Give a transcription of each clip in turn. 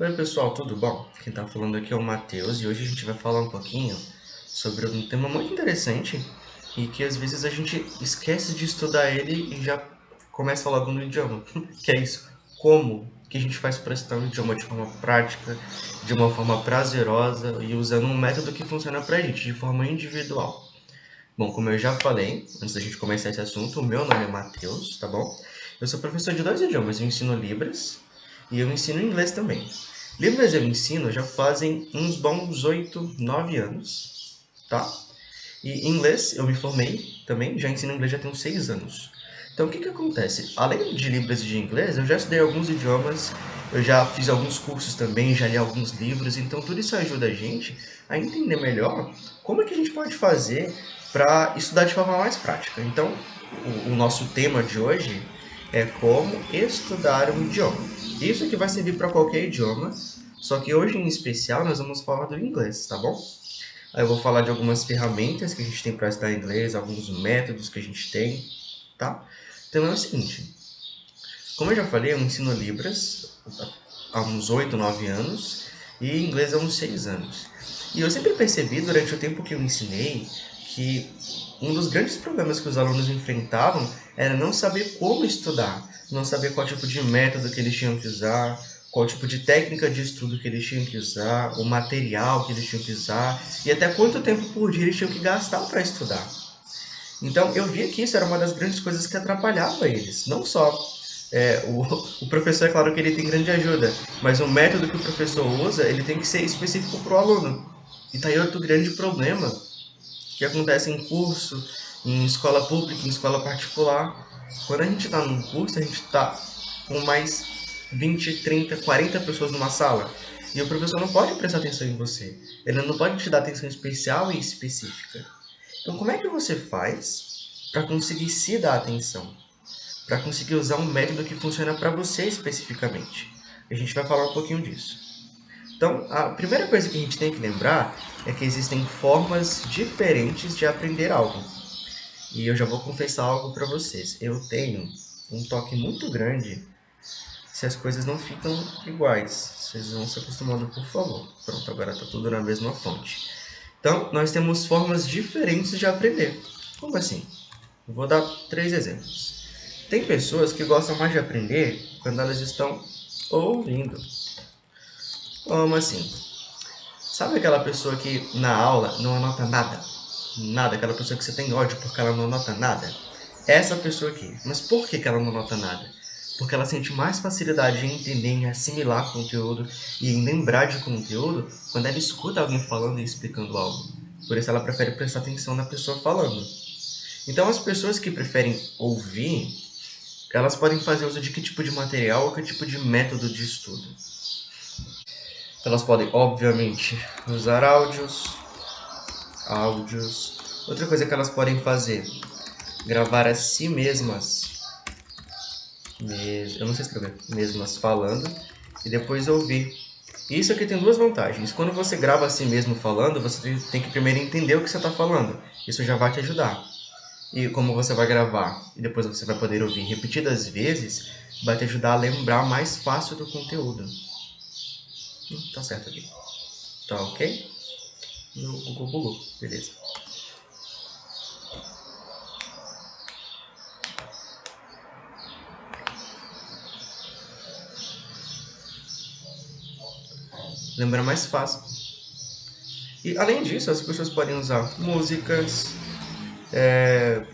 Oi pessoal, tudo bom? Quem tá falando aqui é o Matheus e hoje a gente vai falar um pouquinho sobre um tema muito interessante e que às vezes a gente esquece de estudar ele e já começa logo no idioma, que é isso. Como que a gente faz para estudar um idioma de forma prática, de uma forma prazerosa e usando um método que funciona pra gente de forma individual. Bom, como eu já falei, antes da gente começar esse assunto, o meu nome é Matheus, tá bom? Eu sou professor de dois idiomas, eu ensino Libras e eu ensino inglês também. Libras eu ensino já fazem uns bons 8, 9 anos, tá? E inglês eu me formei também, já ensino inglês já tem uns 6 anos. Então o que que acontece? Além de Libras e de inglês, eu já estudei alguns idiomas, eu já fiz alguns cursos também, já li alguns livros, então tudo isso ajuda a gente a entender melhor como é que a gente pode fazer para estudar de forma mais prática. Então, o nosso tema de hoje é como estudar um idioma. Isso aqui vai servir para qualquer idioma, só que hoje em especial nós vamos falar do inglês, tá bom? Aí eu vou falar de algumas ferramentas que a gente tem para estudar inglês, alguns métodos que a gente tem, tá? Então é o seguinte, como eu já falei, eu ensino Libras há uns 8, 9 anos e inglês há uns 6 anos. E eu sempre percebi durante o tempo que eu ensinei que um dos grandes problemas que os alunos enfrentavam era não saber como estudar, não saber qual tipo de método que eles tinham que usar, qual tipo de técnica de estudo que eles tinham que usar, o material que eles tinham que usar e até quanto tempo por dia eles tinham que gastar para estudar. Então eu via que isso era uma das grandes coisas que atrapalhava eles. Não só o professor, é claro que ele tem grande ajuda, mas o método que o professor usa, ele tem que ser específico para o aluno. E tá aí outro grande problema que acontece em curso, em escola pública, em escola particular. Quando a gente está num curso, a gente está com mais 20, 30, 40 pessoas numa sala. E o professor não pode prestar atenção em você. Ele não pode te dar atenção especial e específica. Então, como é que você faz para conseguir se dar atenção? Para conseguir usar um método que funciona para você especificamente? A gente vai falar um pouquinho disso. Então, a primeira coisa que a gente tem que lembrar é que existem formas diferentes de aprender algo. E eu já vou confessar algo para vocês. Eu tenho um toque muito grande se as coisas não ficam iguais. Vocês vão se acostumando, por favor. Pronto, agora está tudo na mesma fonte. Então, nós temos formas diferentes de aprender. Como assim? Eu vou dar 3 exemplos. Tem pessoas que gostam mais de aprender quando elas estão ouvindo. Como assim? Sabe aquela pessoa que na aula não anota nada? Nada, aquela pessoa que você tem ódio porque ela não anota nada? Essa pessoa aqui. Mas por que ela não anota nada? Porque ela sente mais facilidade em entender, em assimilar conteúdo e em lembrar de conteúdo quando ela escuta alguém falando e explicando algo. Por isso ela prefere prestar atenção na pessoa falando. Então as pessoas que preferem ouvir, elas podem fazer uso de que tipo de material ou que tipo de método de estudo. Elas podem, obviamente, usar áudios. Outra coisa que elas podem fazer, gravar a si mesmas, eu não sei escrever, mesmas falando, e depois ouvir. Isso aqui tem duas vantagens. Quando você grava a si mesmo falando, você tem que primeiro entender o que você está falando. Isso já vai te ajudar. E como você vai gravar e depois você vai poder ouvir repetidas vezes, vai te ajudar a lembrar mais fácil do conteúdo. Tá certo aqui. Tá ok? No Google bugou. Beleza. Lembra mais fácil. E além disso, as pessoas podem usar músicas,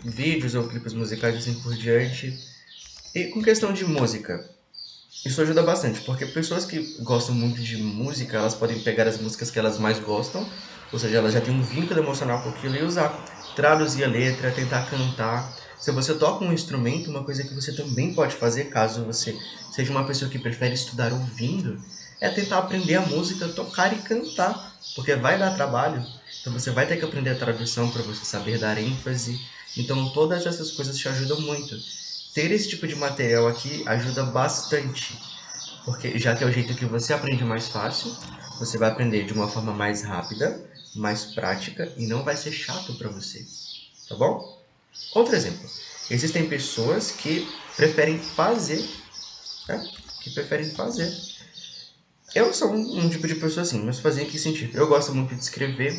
vídeos ou clipes musicais assim por diante. E com questão de música, isso ajuda bastante, porque pessoas que gostam muito de música, elas podem pegar as músicas que elas mais gostam, ou seja, elas já têm um vínculo emocional com aquilo e usar, traduzir a letra, tentar cantar. Se você toca um instrumento, uma coisa que você também pode fazer, caso você seja uma pessoa que prefere estudar ouvindo, é tentar aprender a música, tocar e cantar, porque vai dar trabalho. Então você vai ter que aprender a tradução para você saber dar ênfase. Então todas essas coisas te ajudam muito. Ter esse tipo de material aqui ajuda bastante, porque já que é o jeito que você aprende mais fácil, você vai aprender de uma forma mais rápida, mais prática e não vai ser chato para você, tá bom? Outro exemplo, existem pessoas que preferem fazer, né? Que preferem fazer. Eu sou um tipo de pessoa assim, mas fazia que sentido. Eu gosto muito de escrever.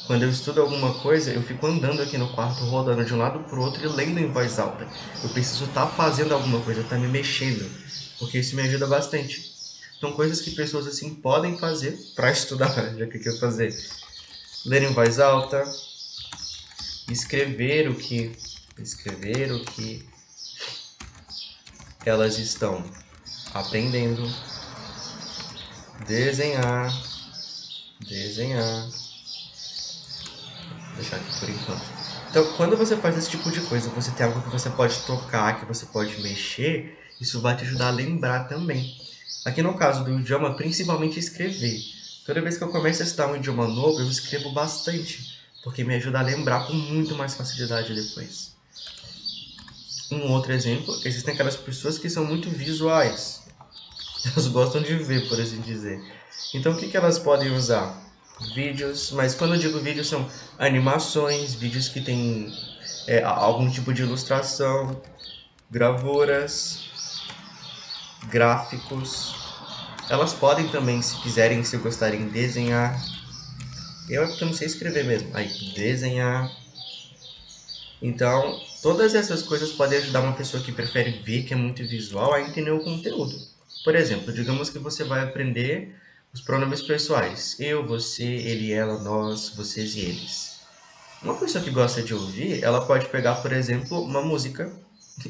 Quando eu estudo alguma coisa, eu fico andando aqui no quarto, rodando de um lado pro outro e lendo em voz alta. Eu preciso estar fazendo alguma coisa, estar me mexendo, porque isso me ajuda bastante. Então, coisas que pessoas assim podem fazer para estudar, já que eu quero fazer. Ler em voz alta, escrever o que elas estão aprendendo, desenhar, deixar aqui por enquanto. Então, quando você faz esse tipo de coisa, você tem algo que você pode tocar, que você pode mexer, isso vai te ajudar a lembrar também. Aqui no caso do idioma, principalmente escrever. Toda vez que eu começo a estudar um idioma novo, eu escrevo bastante, porque me ajuda a lembrar com muito mais facilidade depois. Um outro exemplo, existem aquelas pessoas que são muito visuais. Elas gostam de ver, por assim dizer. Então, o que elas podem usar? Vídeos, mas quando eu digo vídeos, são animações, vídeos que têm algum tipo de ilustração, gravuras, gráficos. Elas podem também, se quiserem, se gostarem, desenhar. Eu não sei escrever mesmo. Aí, desenhar. Então, todas essas coisas podem ajudar uma pessoa que prefere ver, que é muito visual, a entender o conteúdo. Por exemplo, digamos que você vai aprender os pronomes pessoais. Eu, você, ele, ela, nós, vocês e eles. Uma pessoa que gosta de ouvir, ela pode pegar, por exemplo, uma música,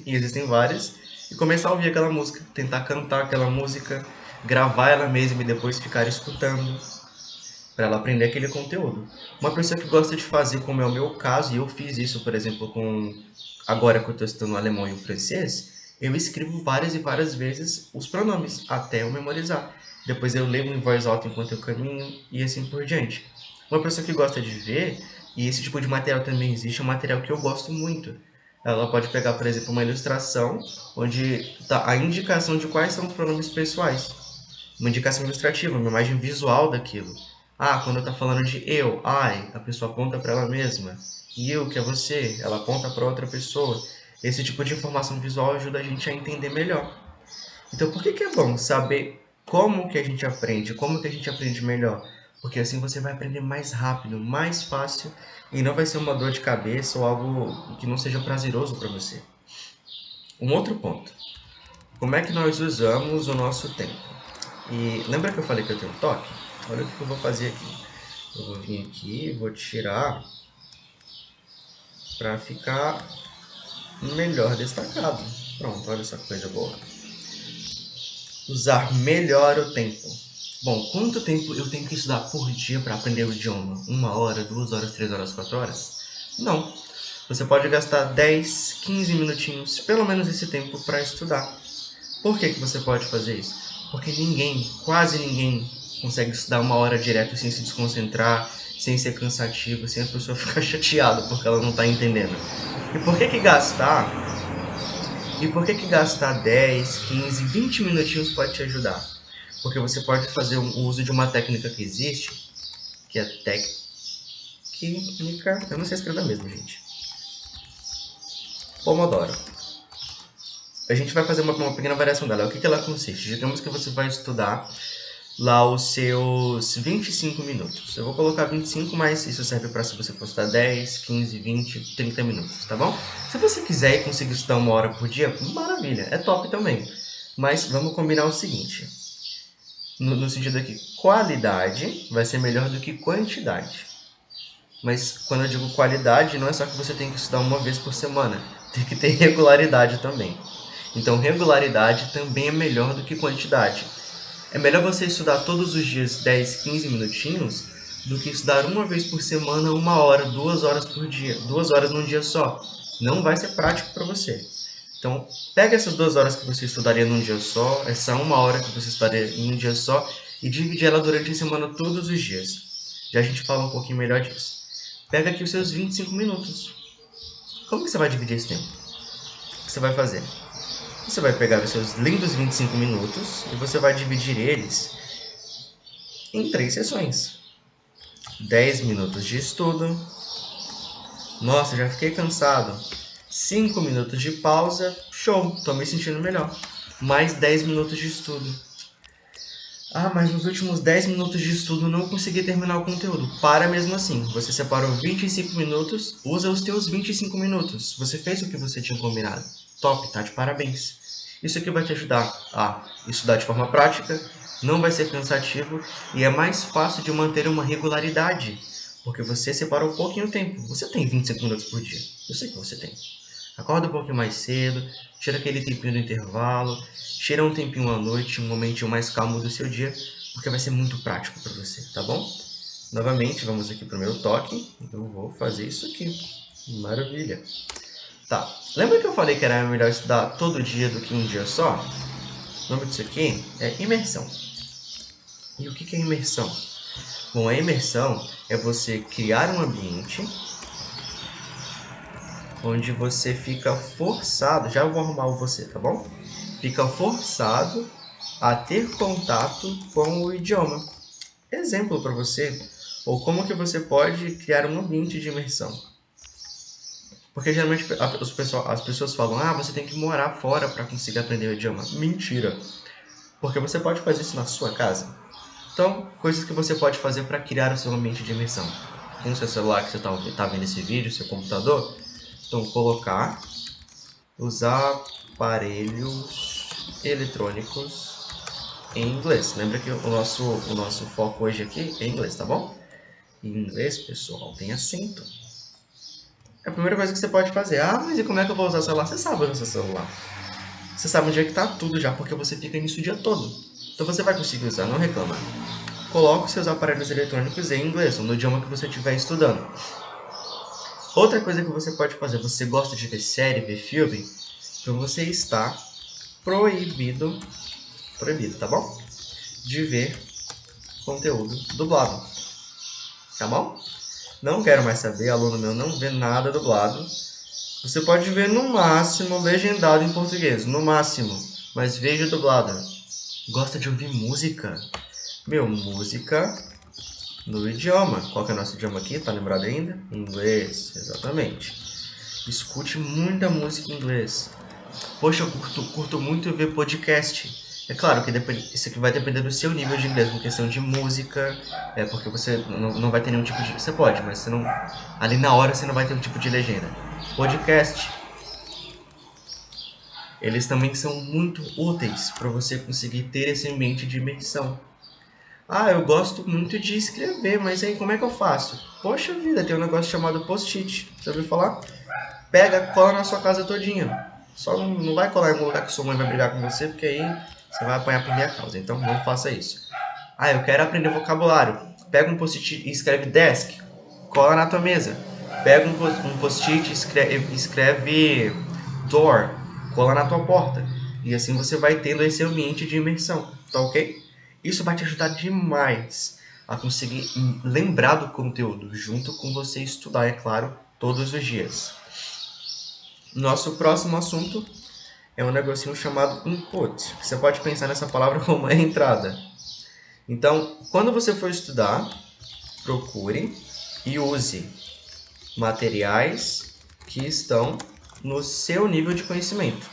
e existem várias, e começar a ouvir aquela música, tentar cantar aquela música, gravar ela mesma e depois ficar escutando, para ela aprender aquele conteúdo. Uma pessoa que gosta de fazer, como é o meu caso, e eu fiz isso, por exemplo, agora que eu estou estudando o alemão e o francês, eu escrevo várias e várias vezes os pronomes, até eu memorizar. Depois eu leio em voz alta enquanto eu caminho, e assim por diante. Uma pessoa que gosta de ver, e esse tipo de material também existe, é um material que eu gosto muito. Ela pode pegar, por exemplo, uma ilustração, onde está a indicação de quais são os pronomes pessoais. Uma indicação ilustrativa, uma imagem visual daquilo. Quando está falando de eu, I, a pessoa aponta para ela mesma. E eu, que é você, ela aponta para outra pessoa. Esse tipo de informação visual ajuda a gente a entender melhor. Então, por que é bom saber como que a gente aprende, como que a gente aprende melhor? Porque assim você vai aprender mais rápido, mais fácil, e não vai ser uma dor de cabeça ou algo que não seja prazeroso para você. Um outro ponto. Como é que nós usamos o nosso tempo? E lembra que eu falei que eu tenho toque? Olha o que eu vou fazer aqui. Eu vou vir aqui e vou tirar para ficar melhor destacado. Pronto, olha essa coisa boa. Usar melhor o tempo. Bom, quanto tempo eu tenho que estudar por dia para aprender o idioma? 1 hora, 2 horas, 3 horas, 4 horas? Não. Você pode gastar 10, 15 minutinhos, pelo menos esse tempo, para estudar. Por que você pode fazer isso? Porque quase ninguém, consegue estudar 1 hora direto sem se desconcentrar, sem ser cansativo, sem a pessoa ficar chateada porque ela não está entendendo. E por que gastar 10, 15, 20 minutinhos pode te ajudar? Porque você pode fazer o uso de uma técnica que existe, que é técnica... Eu não sei escrever mesmo, gente. Pomodoro. A gente vai fazer uma pequena variação dela. O que ela consiste? Digamos que você vai estudar lá os seus 25 minutos. Eu vou colocar 25, mas isso serve para se você for estudar 10, 15, 20, 30 minutos, tá bom? Se você quiser e conseguir estudar 1 hora por dia, maravilha, é top também. Mas vamos combinar o seguinte, no sentido aqui, qualidade vai ser melhor do que quantidade. Mas quando eu digo qualidade, não é só que você tem que estudar 1 vez por semana, tem que ter regularidade também. Então regularidade também é melhor do que quantidade. É melhor você estudar todos os dias 10, 15 minutinhos do que estudar 1 vez por semana, 1 hora, 2 horas por dia, 2 horas num dia só. Não vai ser prático para você. Então, pega essas 2 horas que você estudaria num dia só, essa 1 hora que você estudaria num dia só, e divide ela durante a semana todos os dias. Já a gente fala um pouquinho melhor disso. Pega aqui os seus 25 minutos. Como que você vai dividir esse tempo? O que você vai fazer? Você vai pegar os seus lindos 25 minutos e você vai dividir eles em 3 sessões. 10 minutos de estudo. Nossa, já fiquei cansado. 5 minutos de pausa. Show, tô me sentindo melhor. Mais 10 minutos de estudo. Ah, mas nos últimos 10 minutos de estudo não consegui terminar o conteúdo. Para mesmo assim. Você separou 25 minutos, usa os teus 25 minutos. Você fez o que você tinha combinado. Top, tá de parabéns. Isso aqui vai te ajudar a estudar de forma prática, não vai ser cansativo e é mais fácil de manter uma regularidade. Porque você separou um pouquinho tempo. Você tem 25 minutos por dia. Eu sei que você tem. Acorda um pouquinho mais cedo, tira aquele tempinho do intervalo, tira um tempinho à noite, um momentinho mais calmo do seu dia, porque vai ser muito prático para você, tá bom? Novamente, vamos aqui para o meu toque. Eu vou fazer isso aqui. Maravilha. Tá, lembra que eu falei que era melhor estudar todo dia do que um dia só? O nome disso aqui é imersão. E o que é imersão? Bom, a imersão é você criar um ambiente onde você fica forçado, já vou arrumar o você, tá bom? Fica forçado a ter contato com o idioma. Exemplo para você, ou como que você pode criar um ambiente de imersão. Porque geralmente as pessoas falam, você tem que morar fora para conseguir aprender o idioma. Mentira! Porque você pode fazer isso na sua casa. Então, coisas que você pode fazer para criar o seu ambiente de imersão. Com o seu celular que você está vendo esse vídeo, seu computador, então usar aparelhos eletrônicos em inglês. Lembra que o nosso foco hoje aqui é inglês, tá bom? Em inglês, pessoal, tem acento. É a primeira coisa que você pode fazer. Mas e como é que eu vou usar o celular? Você sabe usar seu celular. Você sabe onde é que tá tudo já, porque você fica nisso o dia todo. Então você vai conseguir usar, não reclama. Coloque os seus aparelhos eletrônicos em inglês, ou no idioma que você estiver estudando. Outra coisa que você pode fazer, você gosta de ver série, ver filme? Então você está proibido, tá bom? De ver conteúdo dublado, tá bom? Não quero mais saber, aluno meu não vê nada dublado. Você pode ver no máximo legendado em português, no máximo, mas veja dublado. Gosta de ouvir música? Música no idioma. Qual que é o nosso idioma aqui? Tá lembrado ainda? Inglês, exatamente. Escute muita música em inglês. Poxa, eu curto muito ver podcast. É claro que isso aqui vai depender do seu nível de inglês, com questão de música, porque você não vai ter nenhum tipo de... Você pode, mas você não... Ali na hora você não vai ter um tipo de legenda. Podcast. Eles também são muito úteis para você conseguir ter esse ambiente de imersão. Eu gosto muito de escrever, mas aí como é que eu faço? Poxa vida, tem um negócio chamado post-it. Você ouviu falar? Pega, cola na sua casa todinha. Só não vai colar em algum lugar que sua mãe vai brigar com você, porque aí você vai apanhar por minha causa. Então não faça isso. Eu quero aprender vocabulário. Pega um post-it e escreve desk. Cola na tua mesa. Pega um post-it e escreve door. Cola na tua porta. E assim você vai tendo esse ambiente de imersão. Tá ok? Isso vai te ajudar demais a conseguir lembrar do conteúdo, junto com você estudar, é claro, todos os dias. Nosso próximo assunto é um negocinho chamado input. Você pode pensar nessa palavra como a entrada. Então, quando você for estudar, procure e use materiais que estão no seu nível de conhecimento.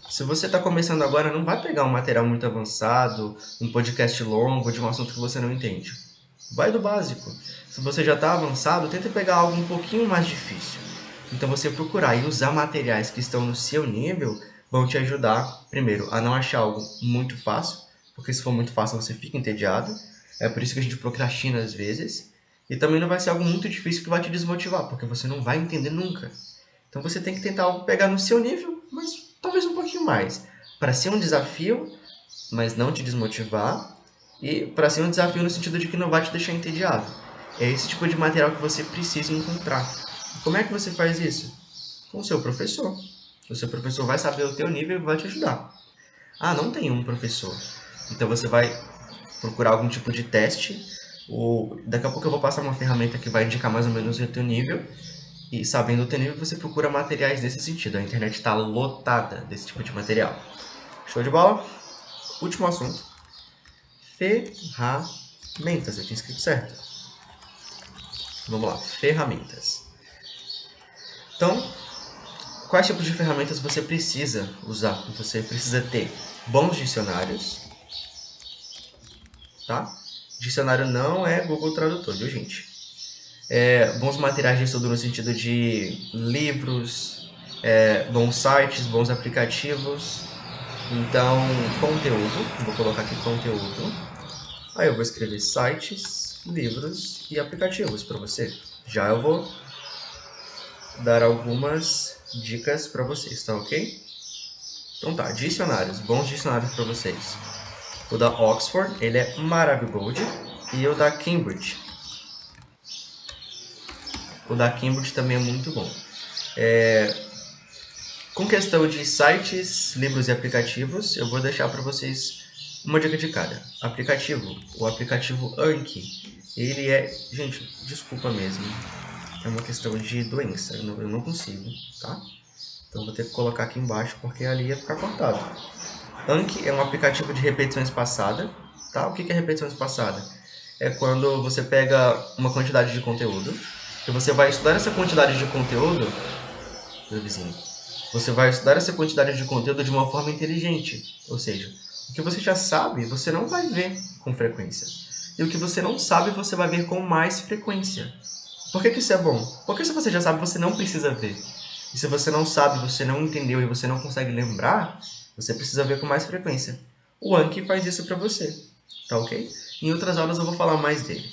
Se você está começando agora, não vai pegar um material muito avançado, um podcast longo de um assunto que você não entende. Vai do básico. Se você já está avançado, tenta pegar algo um pouquinho mais difícil. Então você procurar e usar materiais que estão no seu nível vão te ajudar, primeiro, a não achar algo muito fácil, porque se for muito fácil você fica entediado. É por isso que a gente procrastina às vezes. E também não vai ser algo muito difícil que vai te desmotivar, porque você não vai entender nunca. Então você tem que tentar algo pegar no seu nível, mas talvez um pouquinho mais, para ser um desafio, mas não te desmotivar, e para ser um desafio no sentido de que não vai te deixar entediado. É esse tipo de material que você precisa encontrar. Como é que você faz isso? Com o seu professor. O seu professor vai saber o teu nível e vai te ajudar. Não tem um professor. Então você vai procurar algum tipo de teste, ou daqui a pouco eu vou passar uma ferramenta que vai indicar mais ou menos o teu nível. E sabendo o teu nível, você procura materiais nesse sentido. A internet está lotada desse tipo de material. Show de bola? Último assunto. Ferramentas. Eu tinha escrito certo. Vamos lá. Ferramentas. Então, quais tipos de ferramentas você precisa usar? Você precisa ter bons dicionários. tá? Dicionário não é Google Tradutor, viu, gente? Bons materiais de estudo no sentido de livros, bons sites, bons aplicativos. Então, conteúdo, vou colocar aqui conteúdo. Aí eu vou escrever sites, livros e aplicativos para você. Já eu vou dar algumas dicas para vocês, tá ok? Então tá, dicionários, bons dicionários para vocês. O da Oxford, ele é maravilhoso, e o da Cambridge. O da Cambridge também é muito bom. Com questão de sites, livros e aplicativos, eu vou deixar para vocês uma dica de cada. Aplicativo, o aplicativo Anki, ele é... Gente, desculpa mesmo, é uma questão de doença, eu não consigo, tá? Então vou ter que colocar aqui embaixo porque ali ia ficar cortado. Anki é um aplicativo de repetição espaçada, tá? O que é repetição espaçada? É quando você pega uma quantidade de conteúdo e você vai estudar essa quantidade de conteúdo, meu vizinho, você vai estudar essa quantidade de conteúdo de uma forma inteligente, ou seja, o que você já sabe, você não vai ver com frequência. E o que você não sabe, você vai ver com mais frequência. Por que isso é bom? Porque se você já sabe, você não precisa ver. E se você não sabe, você não entendeu e você não consegue lembrar, você precisa ver com mais frequência. O Anki faz isso para você, tá ok? Em outras aulas eu vou falar mais dele.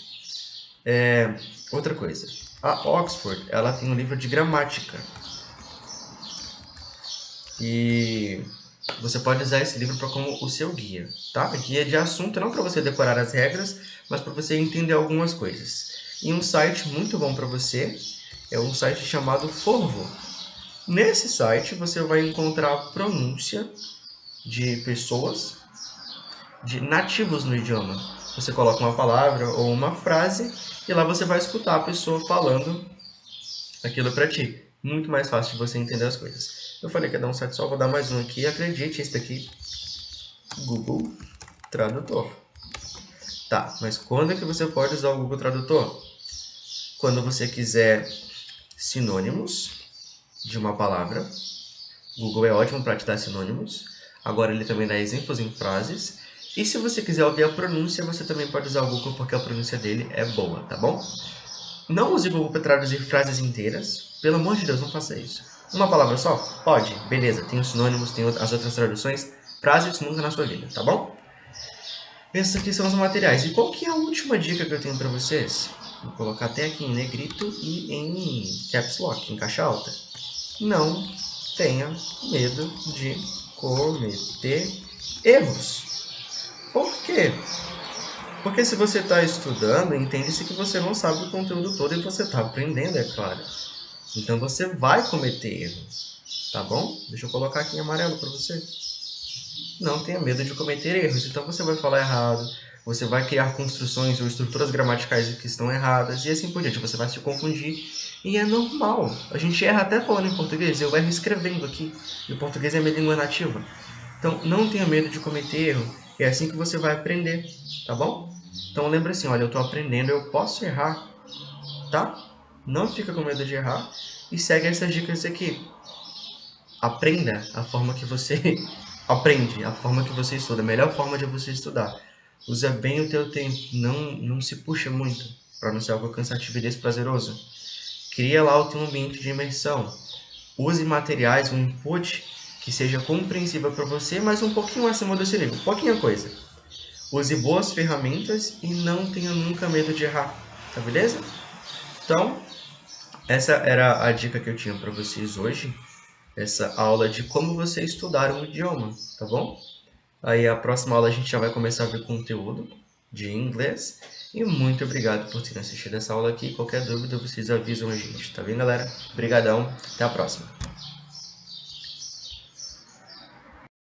Outra coisa, a Oxford, ela tem um livro de gramática. E você pode usar esse livro como o seu guia, tá? Guia de assunto, não para você decorar as regras, mas para você entender algumas coisas. E um site muito bom para você é um site chamado Forvo. Nesse site você vai encontrar a pronúncia de pessoas, de nativos no idioma. Você coloca uma palavra ou uma frase e lá você vai escutar a pessoa falando aquilo para ti. Muito mais fácil de você entender as coisas. Eu falei que ia dar um site só, vou dar mais um aqui. Acredite, esse daqui, Google Tradutor. Tá, mas quando é que você pode usar o Google Tradutor? Quando você quiser sinônimos de uma palavra. Google é ótimo para te dar sinônimos. Agora ele também dá exemplos em frases. E se você quiser ouvir a pronúncia, você também pode usar o Google porque a pronúncia dele é boa, tá bom? Não use o Google para traduzir frases inteiras. Pelo amor de Deus, não faça isso. Uma palavra só? Pode. Beleza, tem os sinônimos, tem as outras traduções. Frases nunca na sua vida, tá bom? Esses aqui são os materiais. E qual que é a última dica que eu tenho para vocês? Vou colocar até aqui em negrito e em caps lock, em caixa alta. Não tenha medo de cometer erros. Por quê? Porque se você está estudando, entende-se que você não sabe o conteúdo todo e você está aprendendo, é claro. Então você vai cometer erros, tá bom? Deixa eu colocar aqui em amarelo para você. Não tenha medo de cometer erros. Então você vai falar errado, você vai criar construções ou estruturas gramaticais que estão erradas e assim por diante. Você vai se confundir e é normal. A gente erra até falando em português, eu erro escrevendo aqui. E o português é minha língua nativa. Então não tenha medo de cometer erro. É assim que você vai aprender, tá bom? Então lembra assim, olha, eu estou aprendendo, eu posso errar, tá? Não fica com medo de errar e segue essas dicas aqui. Aprenda a forma que você aprende, a forma que você estuda, a melhor forma de você estudar. Usa bem o teu tempo, não se puxa muito, para não ser algo cansativo e desprazeroso. Cria lá o teu ambiente de imersão. Use materiais, um input que seja compreensível para você, mas um pouquinho acima desse nível, pouquinha coisa. Use boas ferramentas e não tenha nunca medo de errar, tá beleza? Então, essa era a dica que eu tinha para vocês hoje. Essa aula de como você estudar um idioma, tá bom? Aí a próxima aula a gente já vai começar a ver conteúdo de inglês. E muito obrigado por terem assistido essa aula aqui. Qualquer dúvida vocês avisam a gente, tá bem, galera? Obrigadão, até a próxima.